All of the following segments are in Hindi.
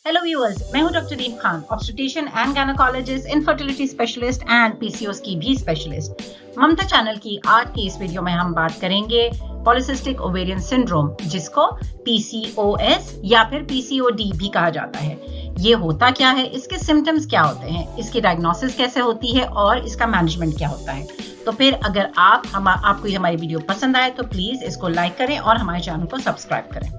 हेलो व्यूअर्स, मैं हूं doctor Reem Khan, obstetrician and gynaecologist, infertility specialist and PCOS की भी स्पेशलिस्ट। ममता चैनल की आज की इस वीडियो में हम बात करेंगे पॉलिसिस्टिक ओवेरियन सिंड्रोम, जिसको पीसीओएस या फिर पीसीओडी भी कहा जाता है। ये होता क्या है, इसके सिम्टम्स क्या होते हैं, इसकी डायग्नोसिस कैसे होती है और इसका मैनेजमेंट क्या होता है। तो फिर अगर आपको ये हमारी वीडियो पसंद आए तो प्लीज इसको लाइक करें और हमारे चैनल को सब्सक्राइब करें।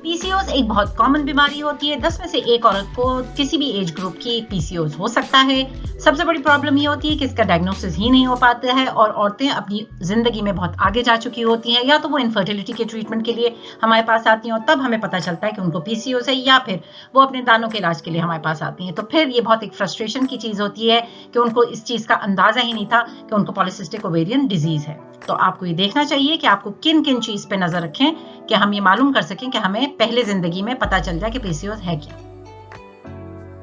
पीसीओएस एक बहुत कॉमन बीमारी होती है। 10 में से एक औरत को किसी भी एज ग्रुप की पीसीओएस हो सकता है। सबसे बड़ी प्रॉब्लम ये होती है कि इसका डायग्नोसिस ही नहीं हो पाता है और औरतें अपनी जिंदगी में बहुत आगे जा चुकी होती हैं, या तो वो इनफर्टिलिटी के ट्रीटमेंट के लिए हमारे पास आती हैं और तब हमें पता चलता है कि उनको पीसीओएस है, या फिर वो अपने दानों के इलाज के लिए हमारे पास आती हैं। तो फिर ये बहुत एक फ्रस्ट्रेशन की चीज होती है कि उनको इस चीज का अंदाजा ही नहीं था कि उनको पॉलिसिस्टिक ओवेरियन डिजीज है। तो आपको ये देखना चाहिए कि आपको किन किन चीज पे नजर रखें कि हम ये मालूम कर सकें कि हमें पहले जिंदगी में पता चल जाए कि पीसीओएस है क्या।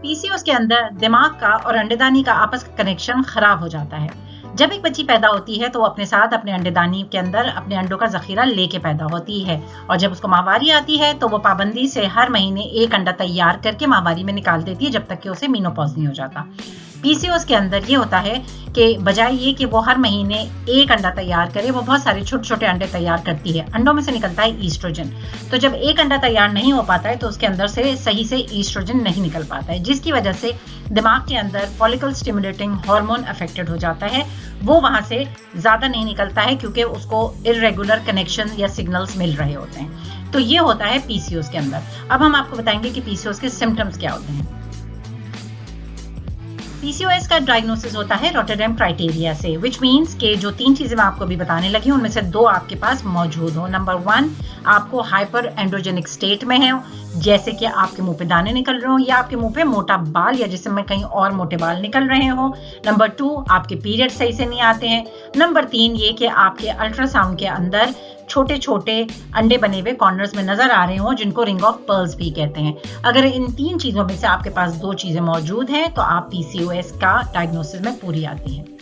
पीसीओएस के अंदर दिमाग का और अंडेदानी का आपस का कनेक्शन खराब हो जाता है। जब एक बच्ची पैदा होती है तो वो अपने साथ अपने अंडेदानी के अंदर अपने अंडों का जखीरा लेके पैदा होती है, और जब उसको माहवारी आती है तो वो पाबंदी से हर महीने एक अंडा तैयार करके माहवारी में निकाल देती है, जब तक कि उसे मेनोपॉज नहीं हो जाता। पीसीओएस के अंदर ये होता है कि बजाय ये कि वो हर महीने एक अंडा तैयार करे, वो बहुत सारे छोटे छोटे अंडे तैयार करती है। अंडों में से निकलता है ईस्ट्रोजन। तो जब एक अंडा तैयार नहीं हो पाता है तो उसके अंदर से सही से ईस्ट्रोजन नहीं निकल पाता है, जिसकी वजह से दिमाग के अंदर फॉलिकल स्टिमुलेटिंग हार्मोन अफेक्टेड हो जाता है। वो वहां से ज्यादा नहीं निकलता है क्योंकि उसको इरेगुलर कनेक्शन या सिग्नल्स मिल रहे होते हैं। तो ये होता है पीसीओएस के अंदर। अब हम आपको बताएंगे कि पीसीओएस के सिम्टम्स क्या होते हैं। पीसीओएस का डायग्नोसिस होता है रॉटरडैम क्राइटेरिया से, विच मीन्स के जो 3 चीजें मैं आपको अभी बताने लगी उनमें से 2 आपके पास मौजूद हो। नंबर 1, आपको हाइपर एंड्रोजेनिक स्टेट में है, जैसे कि आपके मुंह पे दाने निकल रहे हो या आपके मुंह पे मोटा बाल या जिसमें कहीं और मोटे बाल निकल रहे हो। नंबर 2, आपके पीरियड सही से नहीं आते हैं। नंबर 3, ये कि आपके अल्ट्रासाउंड के अंदर छोटे छोटे अंडे बने हुए कॉर्नर्स में नजर आ रहे हो, जिनको रिंग ऑफ पर्ल्स भी कहते हैं। अगर इन 3 चीजों में से आपके पास 2 चीजें मौजूद हैं तो आप पीसीओएस का डायग्नोसिस में पूरी आती हैं।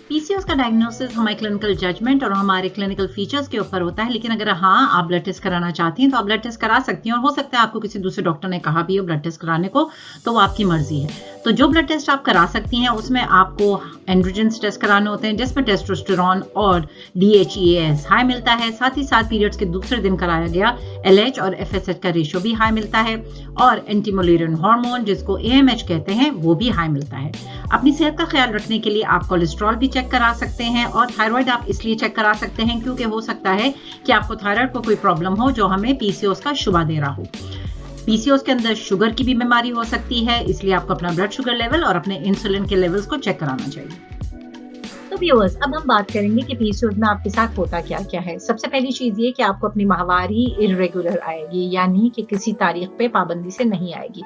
पीसीओएस का डायग्नोसिस हमारे क्लिनिकल जजमेंट और हमारे क्लिनिकल फीचर्स के ऊपर होता है, लेकिन अगर आप ब्लड टेस्ट कराना चाहती हैं तो आप ब्लड टेस्ट करा सकती हैं, और हो सकता है आपको किसी दूसरे डॉक्टर ने कहा भी हो ब्लड टेस्ट कराने को, तो वो आपकी मर्जी है। तो जो ब्लड टेस्ट आप करा सकती हैं उसमें आपको एंड्रोजेंस टेस्ट कराने होते हैं, जिसमें टेस्टोस्टेरोन और DHEAS हाई मिलता है। साथ ही साथ पीरियड्स के दूसरे दिन कराया गया LH और FSH का रेशियो भी हाई मिलता है, और एंटीमुलेरियन हार्मोन जिसको AMH कहते हैं वो भी हाई मिलता है। अपनी सेहत का ख्याल रखने के लिए आप कोलेस्ट्रॉल भी चेक करा सकते हैं, और थायराइड आप इसलिए चेक करा सकते हैं क्योंकि हो सकता है कि आपको थायराइड को कोई प्रॉब्लम हो जो हमें पीसीओएस का शुबा दे रहा हो। पीसीओएस के अंदर शुगर की भी बीमारी हो सकती है, इसलिए आपको अपना ब्लड शुगर लेवल और अपने इंसुलिन के लेवल्स को चेक कराना चाहिए। तो व्यूअर्स, अब हम बात करेंगे कि पीसीओएस में आपके साथ होता क्या क्या है। सबसे पहली चीज ये कि आपको अपनी माहवारी इरेगुलर आएगी, यानी कि किसी तारीख पे पाबंदी से नहीं आएगी।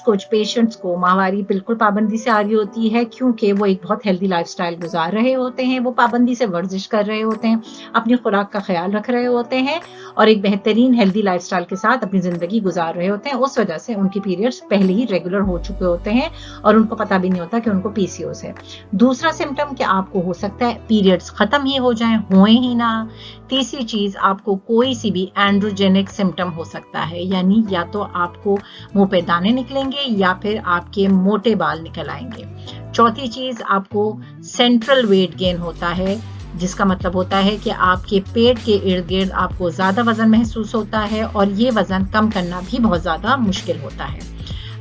कुछ पेशेंट्स को माहवारी बिल्कुल पाबंदी से आ रही होती है क्योंकि वो एक बहुत हेल्दी लाइफस्टाइल गुजार रहे होते हैं, वो पाबंदी से वर्जिश कर रहे होते हैं, अपनी खुराक का ख्याल रख रहे होते हैं और एक बेहतरीन हेल्दी लाइफस्टाइल के साथ अपनी जिंदगी गुजार रहे होते हैं। उस वजह से उनकी पीरियड्स पहले ही रेगुलर हो चुके होते हैं और उनको पता भी नहीं होता कि उनको पीसीओएस है। दूसरा सिम्टम कि आपको हो सकता है पीरियड्स खत्म ही हो जाएं, होए ही ना। तीसरी चीज, आपको कोई सी भी एंड्रोजेनिक सिम्टम हो सकता है, यानी या तो आपको मुंह पे दाने निकलेंगे या फिर आपके मोटे बाल निकल आएंगे। चौथी चीज, आपको सेंट्रल वेट गेन होता है, जिसका मतलब होता है कि आपके पेट के इर्द गिर्द आपको ज्यादा वजन महसूस होता है और ये वजन कम करना भी बहुत ज्यादा मुश्किल होता है।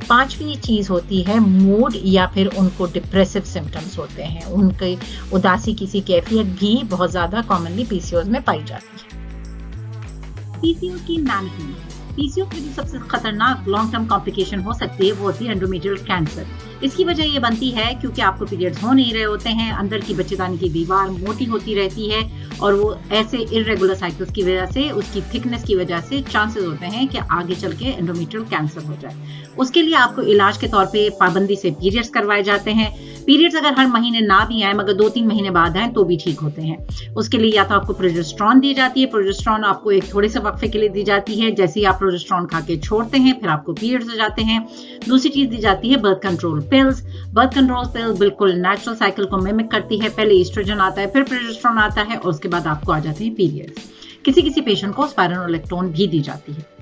पांचवी चीज होती है मूड, या फिर उनको डिप्रेसिव सिम्टम्स होते हैं, उनकी उदासी किसी कैफियत भी बहुत ज्यादा कॉमनली पीसीओएस में पाई जाती है। पीसीओएस की मैनेजमेंट। पीसीओएस में जो सबसे खतरनाक लॉन्ग टर्म कॉम्प्लिकेशन हो सकती है वो होती है एंडोमेट्रियल कैंसर। इसकी वजह ये बनती है क्योंकि आपको पीरियड्स हो नहीं रहे होते हैं, अंदर की बच्चेदानी की दीवार मोटी होती रहती है और वो ऐसे इरेगुलर साइकिल्स की वजह से, उसकी थिकनेस की वजह से चांसेस होते हैं कि आगे चल के एंडोमेट्रियल कैंसर हो जाए। उसके लिए आपको इलाज के तौर पे पाबंदी से पीरियड्स करवाए जाते हैं। पीरियड्स अगर हर महीने ना भी आए मगर 2-3 महीने बाद आए तो भी ठीक होते हैं। उसके लिए या तो आपको प्रोजेस्टेरॉन दी जाती है, प्रोजेस्टेरॉन आपको एक थोड़े से वक्फे के लिए दी जाती है, जैसे ही आप प्रोजेस्टेरॉन खा के छोड़ते हैं फिर आपको पीरियड्स हो जाते हैं। दूसरी चीज दी जाती है birth control pills. Birth control पिल बिल्कुल नेचुरल साइकिल को मिमिक करती है, पहले ईस्ट्रोजन आता है, फिर प्रोजेस्टेरॉन आता है और उसके बाद आपको आ जाते हैं पीरियड्स। किसी किसी पेशेंट को स्पाइरोनोलेक्टोन भी दी जाती है।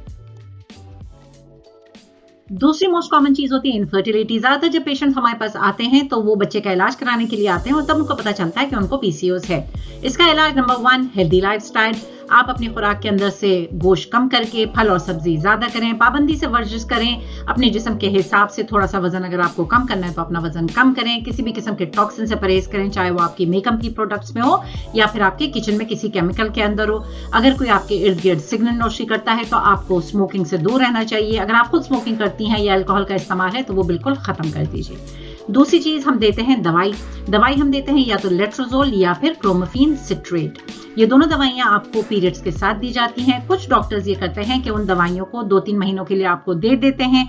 दूसरी मोस्ट कॉमन चीज होती है इनफर्टिलिटी। ज्यादातर जब पेशेंट हमारे पास आते हैं तो वो बच्चे का इलाज कराने के लिए आते हैं और तब उनको पता चलता है कि उनको पीसीओएस है। इसका इलाज नंबर 1 हेल्दी लाइफस्टाइल। आप अपनी खुराक के अंदर से गोश्त कम करके फल और सब्जी ज्यादा करें, पाबंदी से वर्जिश करें, अपने जिस्म के हिसाब से थोड़ा सा वजन अगर आपको कम करना है तो अपना वजन कम करें, किसी भी किस्म के टॉक्सिन से परहेज करें, चाहे वो आपकी मेकअप की प्रोडक्ट्स में हो या फिर आपके किचन में किसी केमिकल के अंदर हो। अगर कोई आपके इर्द गिर्द सिगरेट नोशी करता है तो आपको स्मोकिंग से दूर रहना चाहिए। अगर आप खुद स्मोकिंग करती हैं या अल्कोहल का इस्तेमाल है तो वो बिल्कुल खत्म कर दीजिए। दूसरी चीज हम देते हैं दवाई हम देते हैं या तो लेट्रोजोल या फिर क्लोमिफेन सिट्रेट। ये दोनों दवाइयां आपको पीरियड्स के साथ दी जाती हैं। कुछ डॉक्टर्स ये करते हैं कि उन दवाइयों को 2-3 महीनों के लिए आपको दे देते हैं।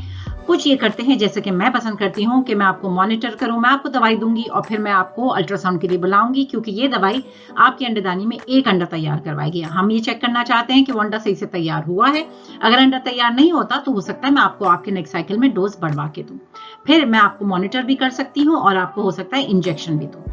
कुछ ये करते हैं जैसे कि मैं पसंद करती हूँ कि मैं आपको मॉनिटर करूँ, मैं आपको दवाई दूंगी और फिर मैं आपको अल्ट्रासाउंड के लिए बुलाऊंगी, क्योंकि ये दवाई आपकी अंडेदानी में एक अंडा तैयार करवाएगी। हम ये चेक करना चाहते हैं कि वो अंडा सही से तैयार हुआ है। अगर अंडा तैयार नहीं होता तो हो सकता है मैं आपको आपके नेक्स्ट साइकिल में डोज बढ़वा के दूं। फिर मैं आपको मॉनिटर भी कर सकती हूँ और आपको हो सकता है इंजेक्शन भी दूं।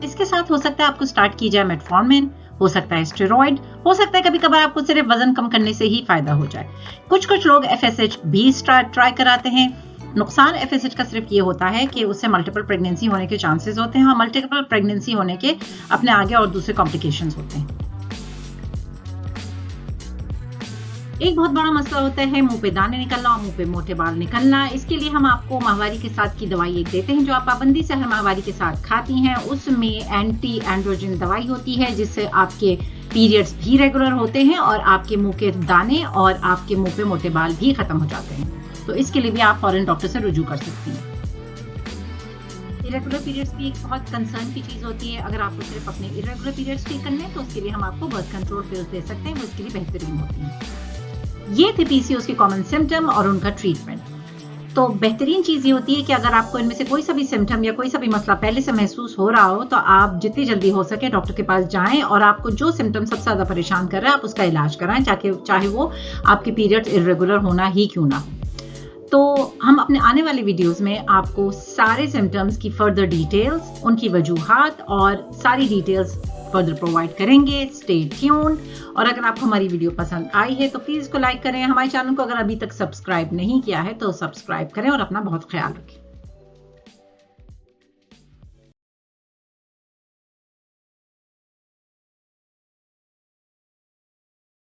इसके साथ हो सकता है आपको स्टार्ट की जाए मेटफॉर्मिन, हो सकता है स्टेरॉइड, हो सकता है कभी कभार आपको सिर्फ वजन कम करने से ही फायदा हो जाए। कुछ लोग FSH भी ट्राई कराते हैं। नुकसान FSH का सिर्फ ये होता है कि उससे मल्टीपल प्रेगनेंसी होने के चांसेस होते हैं। मल्टीपल प्रेगनेंसी होने के अपने आगे और दूसरे कॉम्प्लिकेशंस होते हैं। एक बहुत बड़ा मसला होता है मुंह पे दाने निकलना और मुंह पे मोटे बाल निकलना। इसके लिए हम आपको माहवारी के साथ की दवाई एक देते हैं जो आप पाबंदी से हर माहवारी के साथ खाती हैं। उसमें एंटी एंड्रोजन दवाई होती है जिससे आपके पीरियड्स भी रेगुलर होते हैं और आपके मुंह के दाने और आपके मुंह पे मोटे बाल भी खत्म हो जाते हैं। तो इसके लिए भी आप फौरन डॉक्टर से रुजू कर सकती हैं। इरेगुलर पीरियड्स भी एक बहुत कंसर्न की चीज होती है। अगर आपको सिर्फ अपने इरेगुलर पीरियड्स ठीक करने हैं तो उसके लिए हम आपको बर्थ कंट्रोल पिल्स दे सकते हैं, वो इसके लिए बेहतरीन होती हैं। ये थे पीसीओएस के कॉमन सिम्टम और उनका ट्रीटमेंट। तो बेहतरीन चीज ये होती है कि अगर आपको इनमें से कोई सा भी सिम्टम या कोई सा भी मसला पहले से महसूस हो रहा हो तो आप जितनी जल्दी हो सके डॉक्टर के पास जाएं और आपको जो सिम्टम सबसे ज्यादा परेशान कर रहा है आप उसका इलाज कराएं, चाहे वो आपके पीरियड्स इर्रेगुलर होना ही क्यों ना हो। तो हम अपने आने वाले वीडियोस में आपको सारे सिम्टम्स की फर्दर डिटेल्स, उनकी वजूहात और सारी डिटेल्स फर्दर प्रोवाइड करेंगे। Stay tuned. और अगर आपको हमारी वीडियो पसंद आई है तो प्लीज इसको लाइक करें। हमारे चैनल को अगर अभी तक सब्सक्राइब नहीं किया है तो सब्सक्राइब करें और अपना बहुत ख्याल रखें।